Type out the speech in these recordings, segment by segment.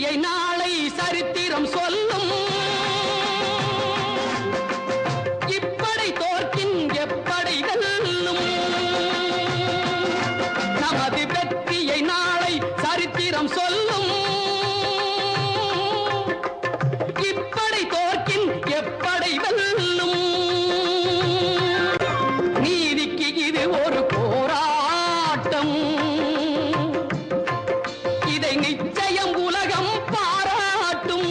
வெற்றியை நாளை சரித்திரம் சொல்லும் இப்படை தோற்கின் எப்படை வெல்லும் நமது வெற்றியை நாளை சரித்திரம் சொல்லும் இப்படை தோற்கின் எப்படை வெல்லும் நீதிக்கு இது ஒரு போராட்டம் இதை நிச்சயம் உலகம் பாராட்டும்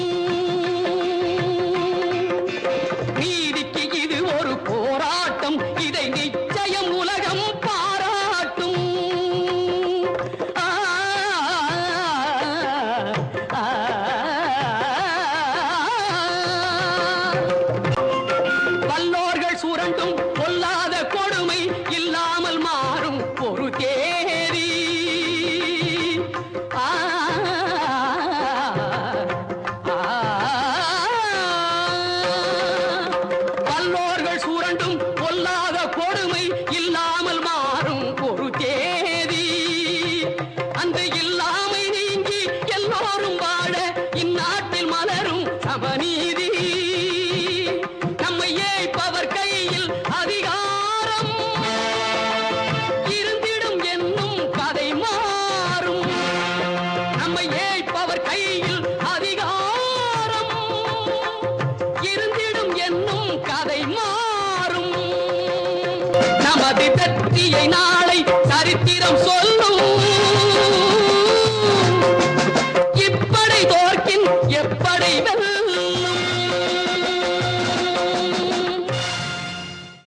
நீதிக்கு இது ஒரு போராட்டம் இதை நிச்சயம் உலகம் பாராட்டும் வல்லோர்கள் சுரண்டும் பொல்லாத கொடுமை இல்லாமல் மாறும் ஒரு தேதி வல்லோர்கள் சுரண்டும் பொல்லாத கொடுமை இல்லாமல் மாறும் ஒரு தேதி அந்த இல்லாமை நீங்கி எல்லோரும் வாழ இந்நாட்டில் மலரும் சமநீதி நம்மை ஏய்ப்பவர் கையில் அதிகாரம் இருந்திடும் என்னும் கதை மாறும் நம்மை ஏய்ப்பவர் கையில் அதிகாரம் இருந்திடும் என்னும் கதை மாறும் நமது வெற்றியை நாளை சரித்திரம் சொல்லும் இப்படை தோற்கின் எப்படை வெல்லும்